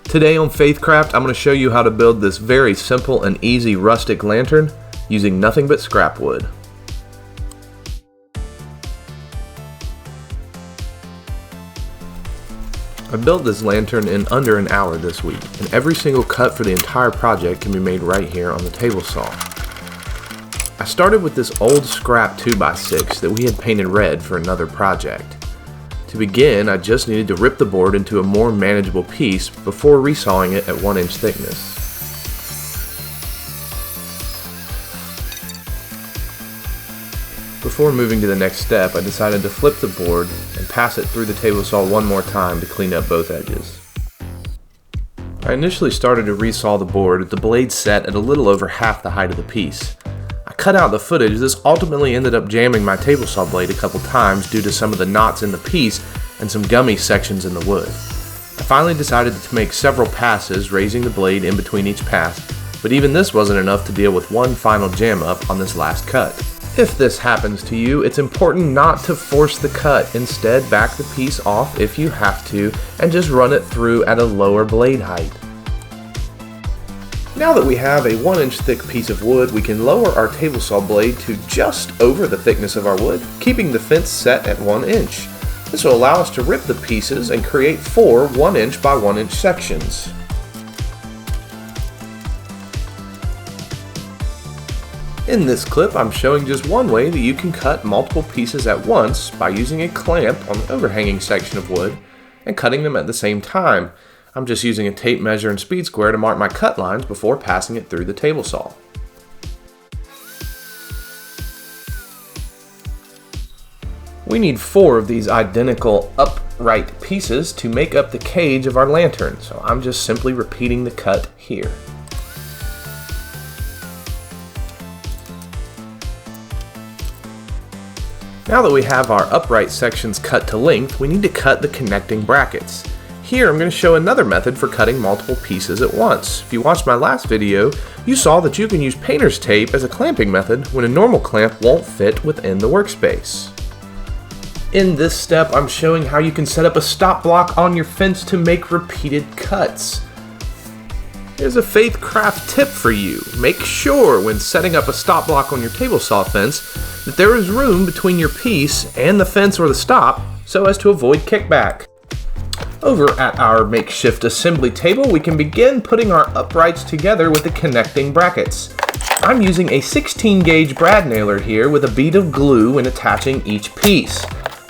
Today on Faithcraft, I'm going to show you how to build this very simple and easy rustic lantern using nothing but scrap wood. I built this lantern in under an hour this week, and every single cut for the entire project can be made right here on the table saw. I started with this old scrap 2x6 that we had painted red for another project. To begin, I just needed to rip the board into a more manageable piece before resawing it at 1-inch thickness. Before moving to the next step, I decided to flip the board and pass it through the table saw one more time to clean up both edges. I initially started to resaw the board with the blade set at a little over half the height of the piece. I cut out the footage. This ultimately ended up jamming my table saw blade a couple times due to some of the knots in the piece and some gummy sections in the wood. I finally decided to make several passes, raising the blade in between each pass, but even this wasn't enough to deal with one final jam up on this last cut. If this happens to you, it's important not to force the cut. Instead, back the piece off if you have to and just run it through at a lower blade height. Now that we have a 1-inch thick piece of wood, we can lower our table saw blade to just over the thickness of our wood, keeping the fence set at 1 inch. This will allow us to rip the pieces and create 4 1-inch by 1-inch sections. In this clip, I'm showing just one way that you can cut multiple pieces at once by using a clamp on the overhanging section of wood and cutting them at the same time. I'm just using a tape measure and speed square to mark my cut lines before passing it through the table saw. We need 4 of these identical upright pieces to make up the cage of our lantern, so I'm just simply repeating the cut here. Now that we have our upright sections cut to length, we need to cut the connecting brackets. Here I'm going to show another method for cutting multiple pieces at once. If you watched my last video, you saw that you can use painter's tape as a clamping method when a normal clamp won't fit within the workspace. In this step, I'm showing how you can set up a stop block on your fence to make repeated cuts. Here's a Faithcraft tip for you. Make sure when setting up a stop block on your table saw fence that there is room between your piece and the fence or the stop so as to avoid kickback. Over at our makeshift assembly table, we can begin putting our uprights together with the connecting brackets. I'm using a 16 gauge brad nailer here with a bead of glue and attaching each piece.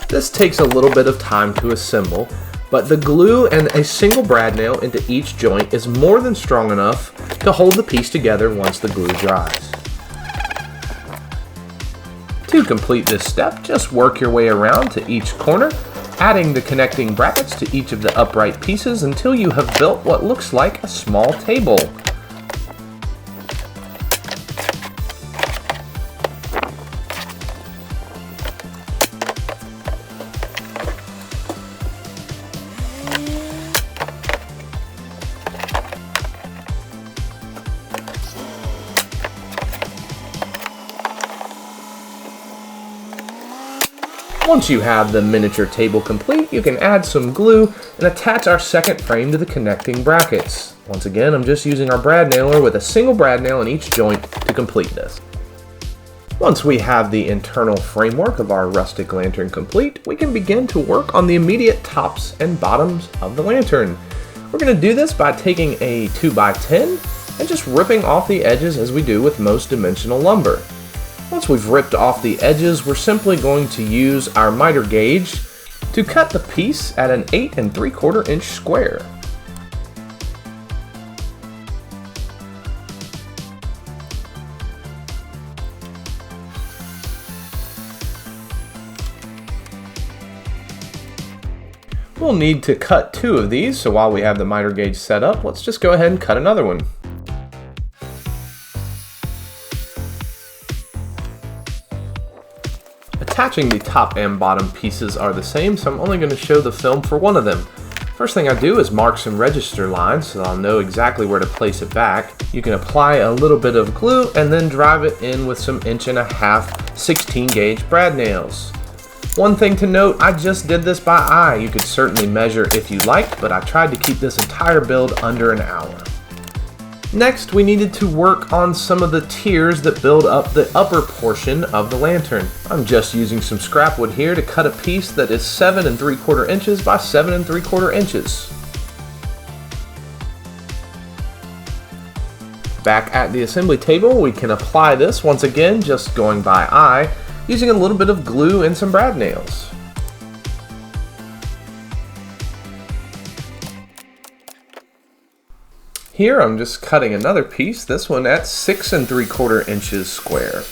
This takes a little bit of time to assemble, but the glue and a single brad nail into each joint is more than strong enough to hold the piece together once the glue dries. To complete this step, just work your way around to each corner, adding the connecting brackets to each of the upright pieces until you have built what looks like a small table. Once you have the miniature table complete, you can add some glue and attach our second frame to the connecting brackets. Once again, I'm just using our brad nailer with a single brad nail in each joint to complete this. Once we have the internal framework of our rustic lantern complete, we can begin to work on the immediate tops and bottoms of the lantern. We're going to do this by taking a 2x10 and just ripping off the edges as we do with most dimensional lumber. Once we've ripped off the edges, we're simply going to use our miter gauge to cut the piece at an 8 3/4 inch square. We'll need to cut 2 of these, so while we have the miter gauge set up, let's just go ahead and cut another one. Attaching the top and bottom pieces are the same, so I'm only going to show the film for one of them. First thing I do is mark some register lines so I'll know exactly where to place it back. You can apply a little bit of glue and then drive it in with some 1.5" 16 gauge brad nails. One thing to note, I just did this by eye. You could certainly measure if you liked, but I tried to keep this entire build under an hour. Next, we needed to work on some of the tiers that build up the upper portion of the lantern. I'm just using some scrap wood here to cut a piece that is 7 3/4 inches by 7 3/4 inches. Back at the assembly table, we can apply this once again, just going by eye, using a little bit of glue and some brad nails. Here I'm just cutting another piece, this one at 6 3/4 inches square.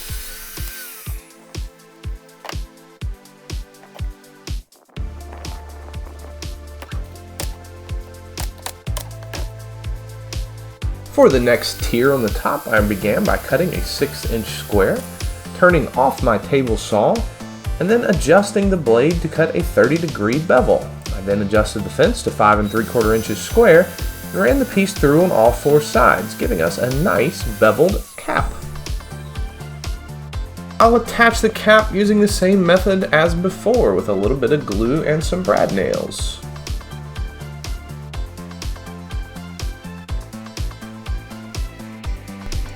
For the next tier on the top, I began by cutting a 6-inch square, turning off my table saw, and then adjusting the blade to cut a 30-degree bevel. I then adjusted the fence to 5 3/4 inches square, and ran the piece through on all 4 sides, giving us a nice beveled cap. I'll attach the cap using the same method as before with a little bit of glue and some brad nails.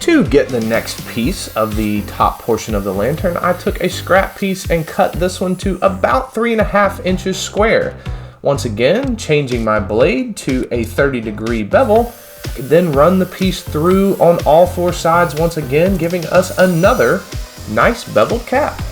To get the next piece of the top portion of the lantern, I took a scrap piece and cut this one to about 3.5 inches square. Once again, changing my blade to a 30-degree bevel, then run the piece through on all 4 sides once again, giving us another nice beveled cap.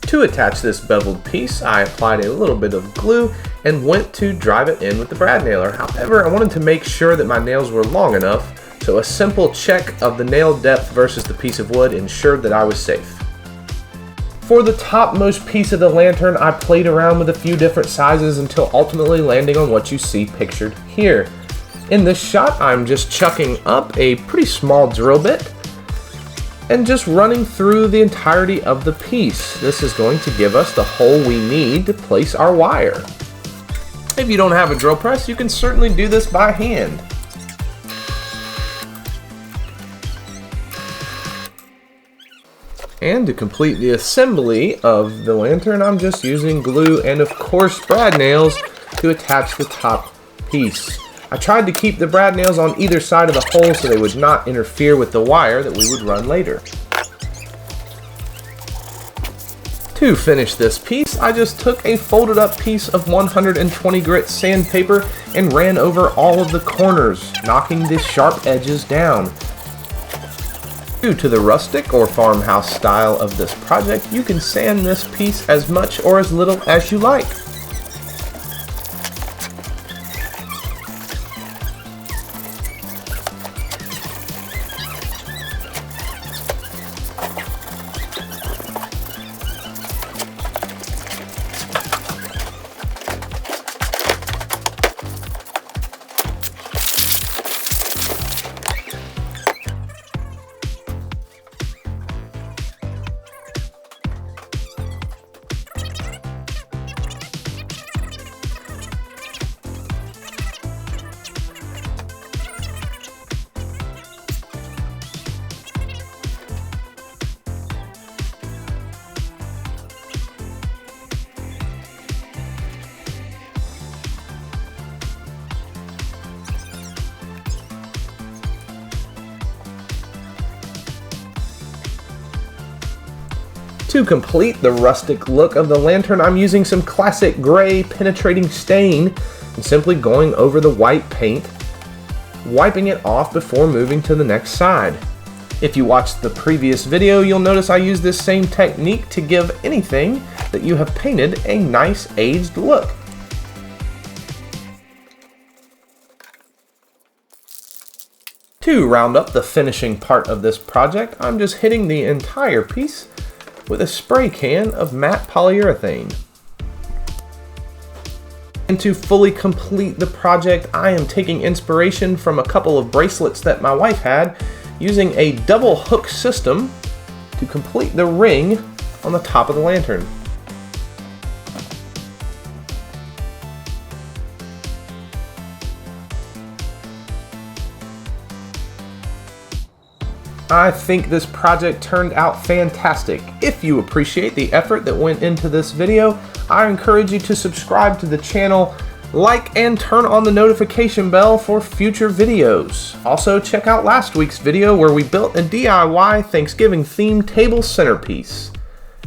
To attach this beveled piece, I applied a little bit of glue and went to drive it in with the brad nailer. However, I wanted to make sure that my nails were long enough, so a simple check of the nail depth versus the piece of wood ensured that I was safe. For the topmost piece of the lantern, I played around with a few different sizes until ultimately landing on what you see pictured here. In this shot, I'm just chucking up a pretty small drill bit and just running through the entirety of the piece. This is going to give us the hole we need to place our wire. If you don't have a drill press, you can certainly do this by hand. And to complete the assembly of the lantern, I'm just using glue and of course brad nails to attach the top piece. I tried to keep the brad nails on either side of the hole so they would not interfere with the wire that we would run later. To finish this piece, I just took a folded up piece of 120 grit sandpaper and ran over all of the corners, knocking the sharp edges down. Due to the rustic or farmhouse style of this project, you can sand this piece as much or as little as you like. To complete the rustic look of the lantern, I'm using some classic gray penetrating stain and simply going over the white paint, wiping it off before moving to the next side. If you watched the previous video, you'll notice I use this same technique to give anything that you have painted a nice aged look. To round up the finishing part of this project, I'm just hitting the entire piece with a spray can of matte polyurethane. And to fully complete the project, I am taking inspiration from a couple of bracelets that my wife had, using a double hook system to complete the ring on the top of the lantern. I think this project turned out fantastic. If you appreciate the effort that went into this video, I encourage you to subscribe to the channel, like and turn on the notification bell for future videos. Also, check out last week's video where we built a DIY Thanksgiving themed table centerpiece.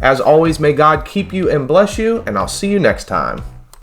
As always, may God keep you and bless you, and I'll see you next time.